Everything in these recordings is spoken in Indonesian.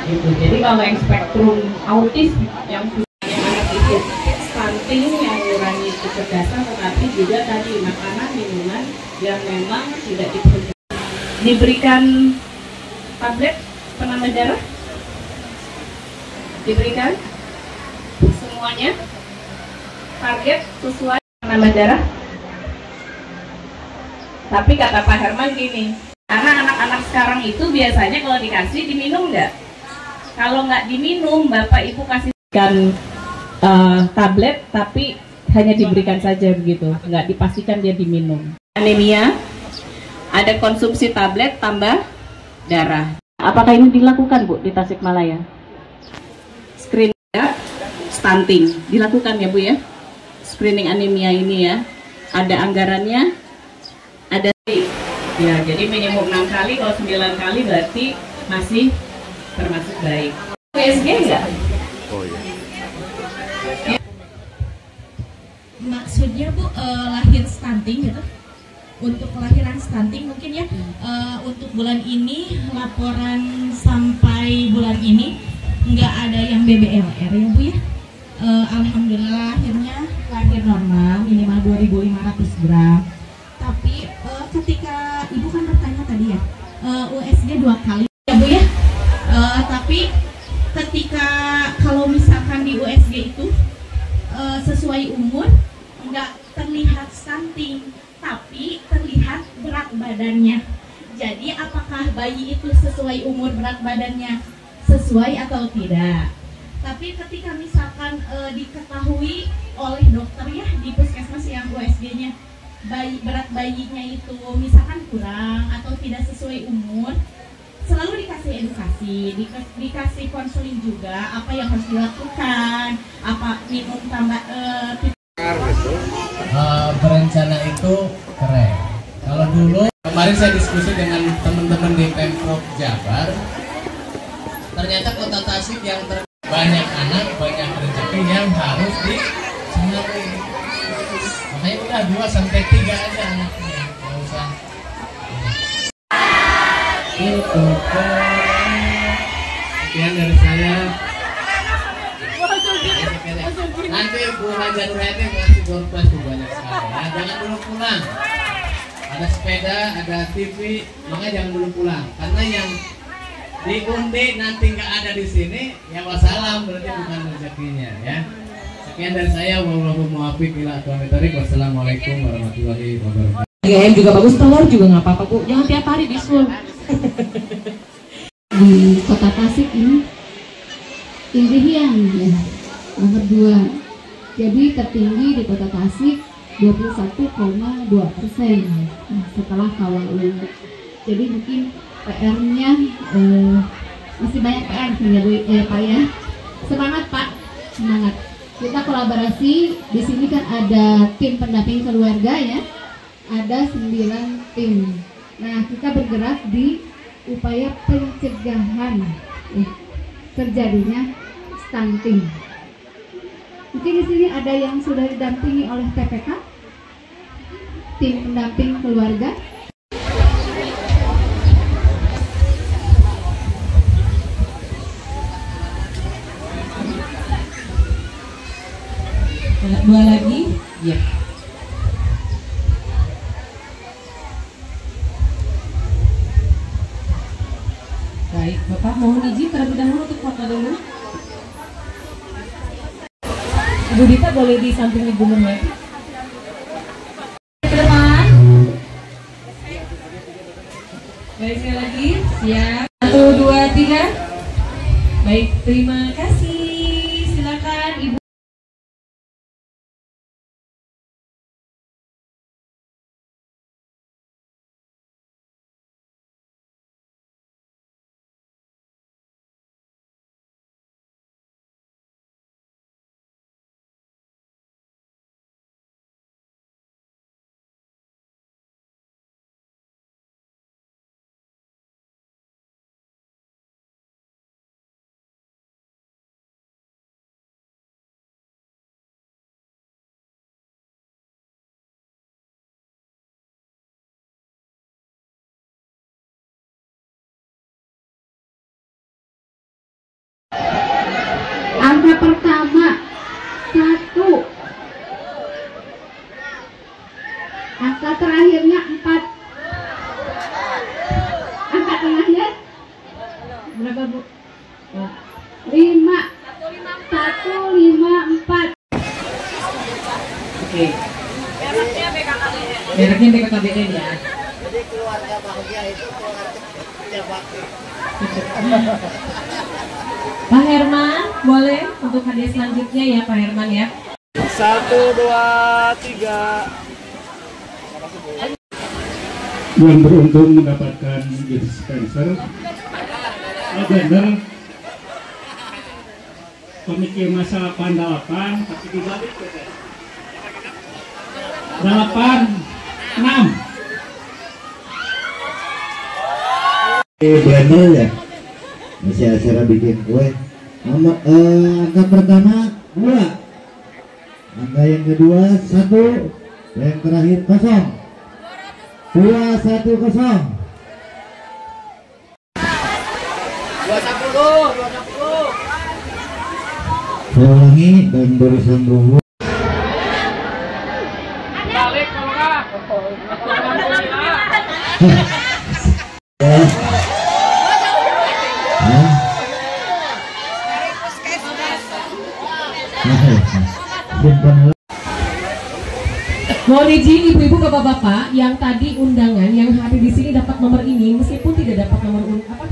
Gitu. Jadi kalau yang spektrum autis yang anak itu stunting yang mengurangi kecerdasan, tetapi juga tadi makanan minuman yang memang tidak diperlukan. Diberikan tablet penambah darah, diberikan semuanya target sesuai penambah darah. Tapi kata Pak Herman gini, karena anak-anak sekarang itu biasanya kalau dikasih diminum nggak? Kalau nggak diminum, Bapak Ibu kasihkan tablet, tapi hanya diberikan saja begitu, nggak dipastikan dia diminum. Anemia, ada konsumsi tablet tambah darah. Apakah ini dilakukan Bu di Tasikmalaya? Screening stunting dilakukan ya Bu ya? Screening anemia ini ya, ada anggarannya, ada ya, jadi minimum 6 kali, kalau 9 kali berarti masih termasuk baik. USG enggak? Oh iya. Maksudnya Bu, lahir stunting gitu? Untuk kelahiran stunting mungkin ya, untuk bulan ini laporan sampai bulan ini nggak ada yang BBLR ya Bu ya. Alhamdulillah akhirnya lahir normal minimal 2.500 gram. Tapi ketika Ibu kan bertanya tadi ya, USG 2 kali ya Bu ya. Tapi ketika kalau misalkan di USG itu sesuai umur nggak terlihat stunting, tapi terlihat berat badannya. Jadi apakah bayi itu sesuai umur berat badannya sesuai atau tidak? Tapi ketika misalkan diketahui oleh dokter ya di puskesmas yang USG-nya berat bayinya itu misalkan kurang atau tidak sesuai umur, selalu dikasih edukasi, dikasih konseling juga apa yang harus dilakukan, apa minum tambah berencana itu keren. Kalau dulu kemarin saya diskusi dengan teman-teman di Pemprov Jabar, ternyata kota Tasik yang banyak anak, banyak rezeki yang harus disemari. Makanya udah 2 sampai 3 aja anaknya, nggak usah. Itu sekian dari saya. Nanti Bu Haja Nurhayati ngasih door prize tuh banyak sekali ya. Jangan dulu pulang. Ada sepeda, ada TV, makanya jangan dulu pulang. Karena yang diundi nanti nggak ada di sini, ya wassalam, berarti bukan rezekinya ya. Sekian dari saya. Wassalamualaikum warahmatullahi wabarakatuh. GM juga bagus, telur juga nggak apa-apa Bu, jangan tiap hari disul. Di Kota Tasik ini Indrihian ya, nomor 2. Jadi tertinggi di Kota Tasik 21,2%. Nah, setelah Kawal Ulu. Jadi mungkin PR-nya masih banyak PR ya Pak ya. Semangat Pak, semangat. Kita kolaborasi. Di sini kan ada tim pendamping keluarga ya. Ada 9 tim. Nah, kita bergerak di upaya pencegahan terjadinya stunting. Mungkin di sini ada yang sudah didampingi oleh TPK, tim pendamping keluarga. Dua lagi, Ya. baik Bapak mohon izin terlebih dahulu untuk foto dulu. Ibu Dita boleh di samping Ibu Nurhayati. Ke depan. Baik, sekali lagi, siap. 1, 2, 3. Baik, terima kasih. Silakan Ibu. terakhirnya 4. Angka tengahnya berapa Bu? 5. 154. Oke. Mereknya BKKBN. Mereknya BKKBN ya. Jadi keluarga bahagia itu keluarga kerja bakti. Pak Herman, boleh untuk hadiah selanjutnya ya Pak Herman ya. 1, 2, 3. Yang beruntung mendapatkan dispenser blender pemikir masalah 88 tapi dibalik 86. Blender ya masih acara bikin kue. Angka pertama 2, angka yang kedua 1, yang terakhir 0. 210. 210. Saya ulangi dan barisan dulu. Balik kalau enggak. Mohon izin ibu-ibu bapak-bapak yang tadi undangan yang hadir di sini dapat nomor ini meskipun tidak dapat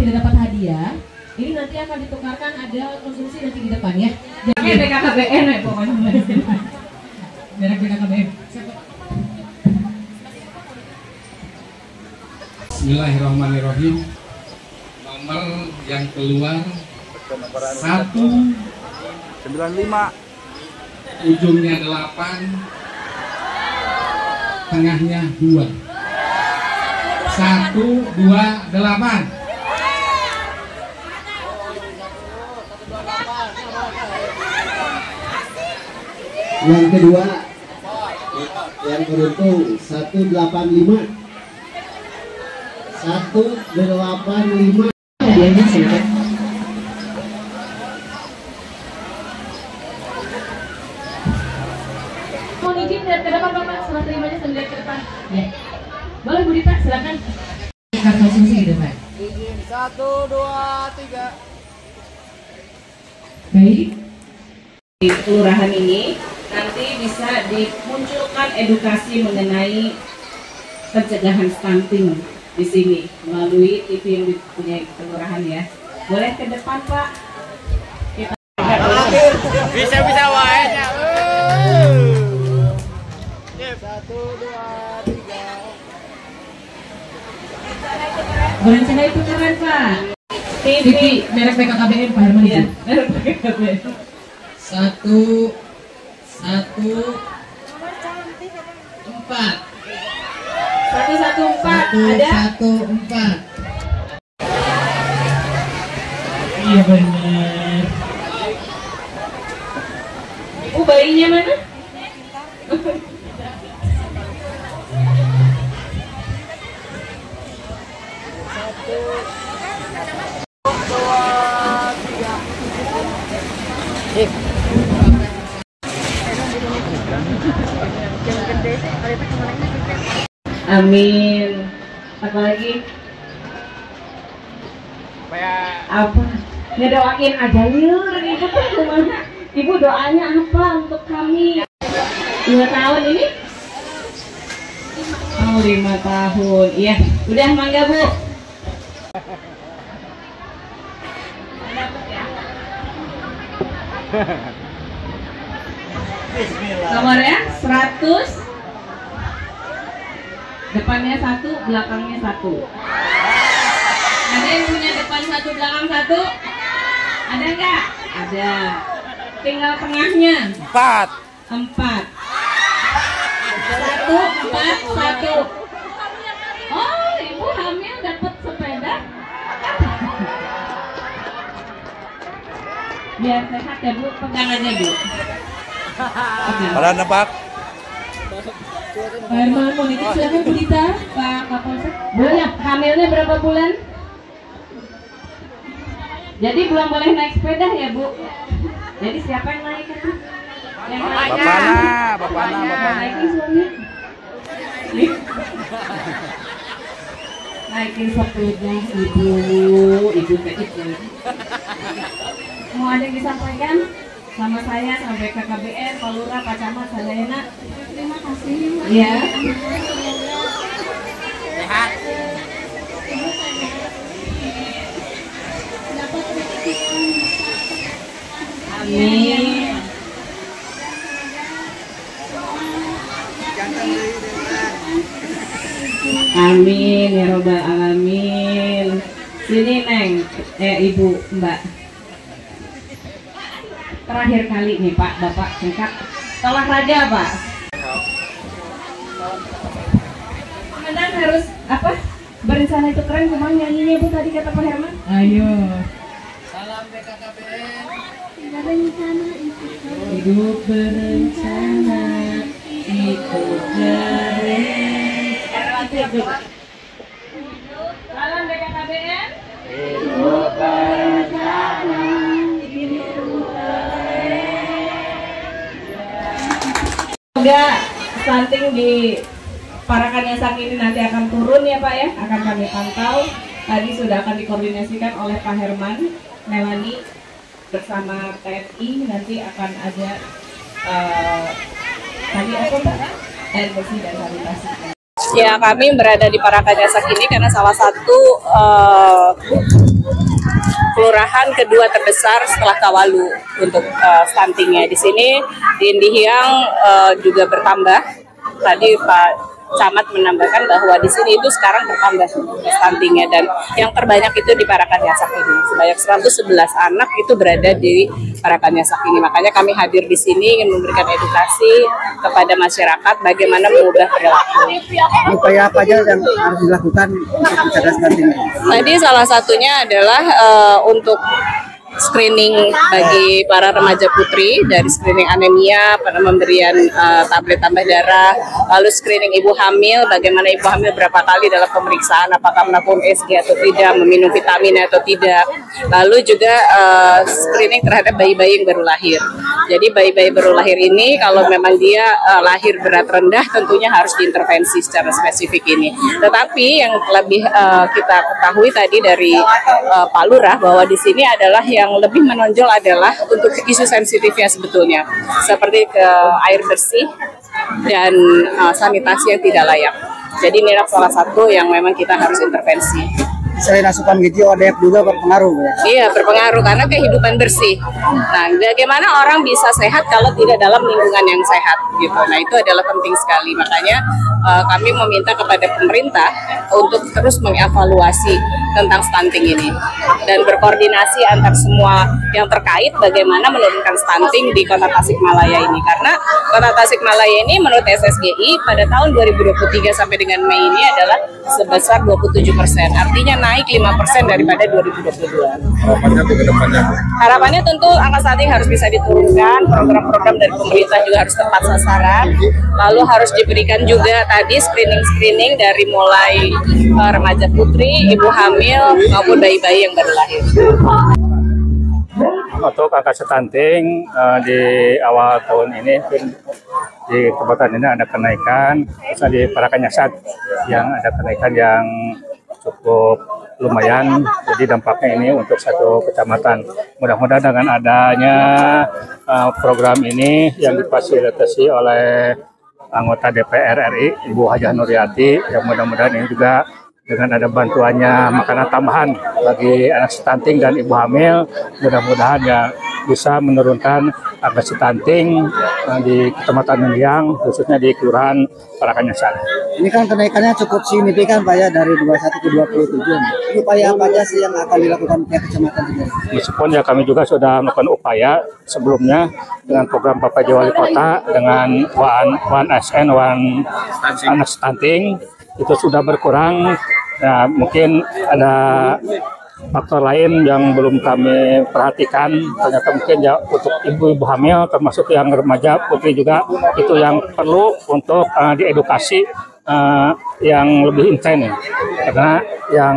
tidak dapat hadiah. Ini nanti akan ditukarkan, ada konsumsi nanti di depan ya. Jadi BKKBN ya pokoknya. Merek BKKBN. Bismillahirrahmanirrahim. Nomor yang keluar 195, ujungnya 8, tengahnya 2. 128. Yang kedua yang beruntung 185. 185. Hadiahnya silakan. Mohon izin ke depan Bapak, serah terimanya sambil ke depan. Ya. Boleh Bu Dita, silakan. Kartu konsumsi di depan. Izin 1, 2, 3. Baik. Di kelurahan ini nanti bisa dimunculkan edukasi mengenai pencegahan stunting di sini melalui TV yang dipunyai kelurahan ya. Boleh ke depan Pak. Kita Bisa wae nya. 1, 2, 3. berencana itu keren Pak. TV merek BKKBN Pak Herman ya. Merek BKKBN. 1, 4. 114 ada? 114. Iya benar. Ibu bayinya mana? Amin. Apa lagi? Apa? Ngedoain aja yuk. Ibu tuh kemana? Ibu doanya apa untuk kami? 2 tahun ini? Oh 5 tahun. Iya. Udah mangga Bu. Nomornya 100. Depannya 1, belakangnya 1. Ada yang punya depan 1, belakang 1? Ada nggak? Ada. Tinggal tengahnya. 4. 1, 4, 1. Oh, ibu hamil dapat sepeda? Biar sehat ya Bu, pegang aja Bu. Pada nebak. Pak Herman, mau nitip silakan Bu Dita, Pak Kapolsek. Bu, hamilnya berapa bulan? Jadi belum boleh naik sepeda ya Bu? Jadi siapa yang naik itu? Yang naik? Bapaknya. Naikin suami. Naikin sepeda ibu ke itu. Mau ada yang disampaikan sama saya sampai ke KBR, Pak Lurah, Pak Camat, Sadayana. Terima kasih. Iya. Sehat. Dapat rezeki yang besar. Amin. Amin ya robbal alamin. Sini Neng, Ibu, Mbak. Terakhir kali nih Pak, Bapak singkat. Olahraga Pak. Komandan harus apa? Berencana itu keren, kemana nyanyinya Bu tadi kata Pak Herman? Ayo. Salam BKKBN. Berencana itu. Hidup berencana itu keren. Salam BKKBN. Hidup berencana. Semoga stunting di Parakan Yasak ini nanti akan turun ya Pak ya, akan kami pantau. Tadi sudah akan dikoordinasikan oleh Pak Herman, Melani bersama TNI, nanti akan ada tadi apa Mbak? Air bersih dan sanitasi. Ya, kami berada di Parakan Yasak ini karena salah satu kelurahan kedua terbesar setelah Kawalu untuk stuntingnya. Di sini di Indihiyang juga bertambah. Tadi Pak Camat menambahkan bahwa di sini itu sekarang bertambah stuntingnya, dan yang terbanyak itu di Parakan Yasak ini. Sebanyak 111 anak itu berada di Parakan Yasak ini. Makanya kami hadir di sini ingin memberikan edukasi kepada masyarakat bagaimana mengubah perilaku. Upaya apa aja yang harus dilakukan untuk mencegah stunting? Tadi salah satunya adalah untuk screening bagi para remaja putri, dari screening anemia, pada pemberian tablet tambah darah, lalu screening ibu hamil, bagaimana ibu hamil berapa kali dalam pemeriksaan, apakah melakukan ESG atau tidak, meminum vitamin atau tidak, lalu juga screening terhadap bayi-bayi yang baru lahir. Jadi bayi-bayi baru lahir ini kalau memang dia lahir berat rendah, tentunya harus diintervensi secara spesifik ini. Tetapi yang lebih kita ketahui tadi dari Pak Lurah bahwa di sini adalah yang lebih menonjol adalah untuk isu sensitifnya sebetulnya, seperti ke air bersih dan sanitasi yang tidak layak. Jadi ini adalah salah satu yang memang kita harus intervensi. Selain asupan gizi, ODF juga berpengaruh ya? Iya, berpengaruh karena kehidupan bersih. Nah, bagaimana orang bisa sehat kalau tidak dalam lingkungan yang sehat gitu. Nah, itu adalah penting sekali. Makanya kami meminta kepada pemerintah untuk terus mengevaluasi tentang stunting ini dan berkoordinasi antar semua yang terkait bagaimana menurunkan stunting di Kota Tasikmalaya ini. Karena Kota Tasikmalaya ini menurut SSGI pada tahun 2023 sampai dengan Mei ini adalah sebesar 27%. Artinya naik 5% daripada 2022. Harapannya tuh ke depannya? Harapannya tentu angka stunting harus bisa diturunkan, program-program dari pemerintah juga harus tepat sasaran, lalu harus diberikan juga tadi screening-screening dari mulai remaja putri, ibu hamil, maupun bayi-bayi yang baru lahir. Untuk angka stunting di awal tahun ini di kabupaten ini ada kenaikan, misalnya di Parakan Yasak yang ada kenaikan yang cukup lumayan, jadi dampaknya ini untuk satu kecamatan. Mudah-mudahan dengan adanya program ini yang difasilitasi oleh anggota DPR RI Ibu Hajah Nuriati, yang mudah-mudahan ini juga dengan ada bantuannya makanan tambahan bagi anak stunting dan ibu hamil, mudah-mudahan ya bisa menurunkan angka stunting di Kecamatan Indihiyang, khususnya di Kelurahan Parakan Yasak. Ini kan kenaikannya cukup signifikan Pak ya, dari 21 ke 27. Upaya apa aja sih yang akan dilakukan pihak kecamatan sendiri? Meskipun ya kami juga sudah melakukan upaya sebelumnya dengan program Bapak Wali Kota dengan One SN, One Anak Stunting, itu sudah berkurang. Ya, mungkin ada faktor lain yang belum kami perhatikan. Ternyata mungkin ya untuk ibu-ibu hamil, termasuk yang remaja putri juga, itu yang perlu untuk diedukasi yang lebih intens ya. Karena yang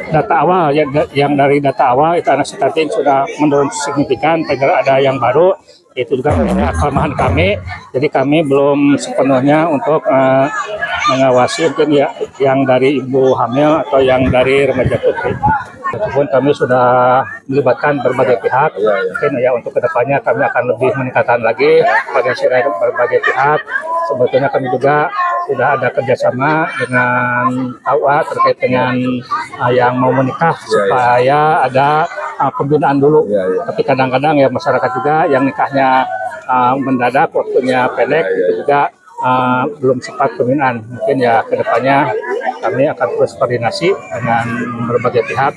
data awal, yang dari data awal itu anak stunting sudah menurun signifikan. Padahal ada yang baru Itu juga kelemahan kami, jadi kami belum sepenuhnya untuk mengawasi mungkin ya yang dari ibu hamil atau yang dari remaja putri. Meskipun kami sudah melibatkan berbagai pihak, mungkin ya untuk kedepannya kami akan lebih meningkatkan lagi koordinasi dengan berbagai pihak. Sebetulnya kami juga sudah ada kerjasama dengan KUA terkait dengan yang mau menikah supaya ada pembinaan dulu. Tapi kadang-kadang ya masyarakat juga yang nikahnya mendadak, waktunya pendek, itu juga belum sempat pembinaan. Mungkin ya kedepannya kami akan terus koordinasi dengan berbagai pihak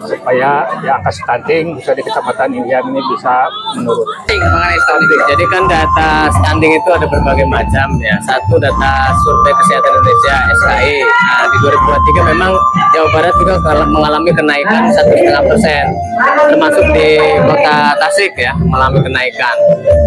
supaya ya angka stunting bisa di Kecamatan Indian ini bisa menurun. Mengenai stunting, jadi kan data stunting itu ada berbagai macam ya. Satu data Survei Kesehatan Indonesia (SKI). Nah, di 2023 memang Jawa Barat juga mengalami kenaikan 1,5%, termasuk di Kota Tasik ya mengalami kenaikan.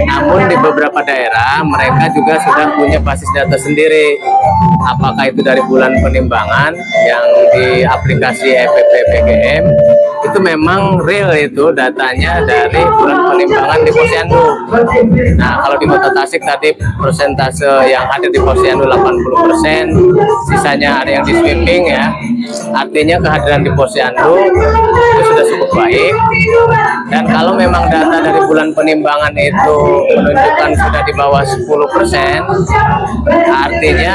Namun di beberapa daerah mereka juga sudah punya basis data sendiri. Apakah itu dari bulan penimbangan yang di aplikasi EPP-PGM itu memang real, itu datanya dari bulan penimbangan di Posyandu. Nah, kalau di Kota Tasik tadi persentase yang ada di Posyandu 80%, sisanya ada yang di sweeping ya. Artinya kehadiran di Posyandu itu sudah cukup baik. Dan kalau memang data dari bulan penimbangan itu menunjukkan sudah di bawah 10%, artinya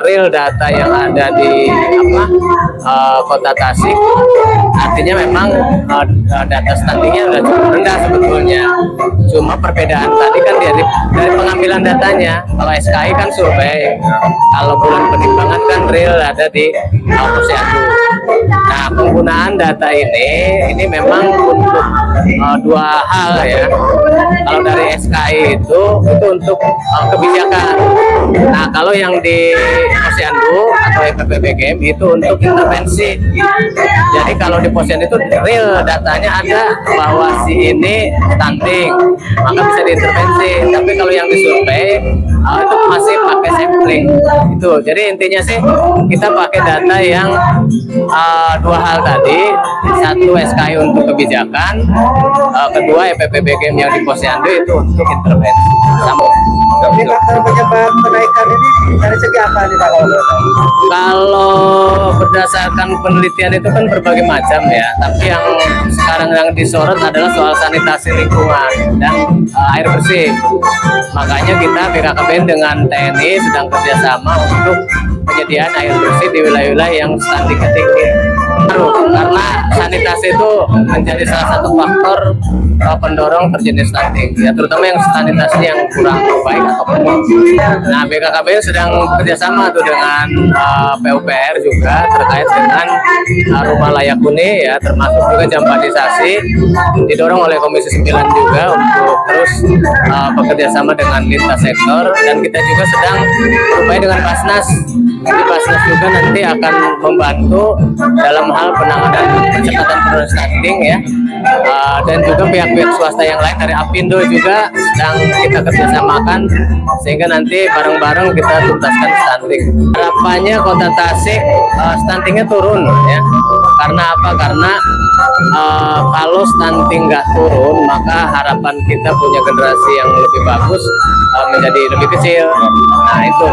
real data yang ada di Kota Tasik, artinya memang data stuntingnya sudah cukup rendah sebetulnya. Cuma perbedaan tadi kan dari pengambilan datanya. Kalau SKI kan survei, kalau bulan penimbangan kan real ada di Posyandu. Nah, penggunaan data ini memang untuk dua hal ya. Kalau dari SKI itu untuk kebijakan. Nah, kalau yang di Posyandu atau EPP-PGM itu untuk intervensi. Jadi kalau di Posyandu itu real datanya ada bahwa si ini stunting, maka bisa diintervensi. Tapi kalau yang disurvei itu masih pakai sampling. Itu. Jadi intinya sih kita pakai data yang dua hal tadi. Satu SKI untuk kebijakan, kedua EPP-PGM yang di Posyandu itu untuk intervensi. Ini faktor penyebab kenaikan ini dari segi apa nih Pak? Kalau berdasarkan penelitian itu kan berbagai macam ya, tapi yang sekarang yang disorot adalah soal sanitasi lingkungan dan air bersih. Makanya kita BKKBN dengan TNI sedang kerjasama untuk penyediaan air bersih di wilayah-wilayah yang stuntingnya tinggi. Karena sanitasi itu menjadi salah satu faktor pendorong terjadinya stunting, ya terutama yang sanitasi yang kurang baik atau penuh. Nah, BKKBN sedang kerjasama tuh dengan PUPR juga terkait dengan rumah layak huni ya, termasuk juga jampanisasi, didorong oleh Komisi 9 juga untuk terus bekerja sama dengan lintas sektor, dan kita juga sedang berupaya dengan Basnas. Jadi Basnas juga nanti akan membantu dalam hal penanganan percepatan penurunan stunting ya, dan juga pihak-pihak swasta yang lain dari Apindo juga sedang kita kerjasamakan sehingga nanti bareng-bareng kita tuntaskan stunting. Harapannya Kota Tasik stuntingnya turun ya. Karena apa? Karena kalau stunting nggak turun, maka harapan kita punya generasi yang lebih bagus menjadi lebih kecil. Nah itu.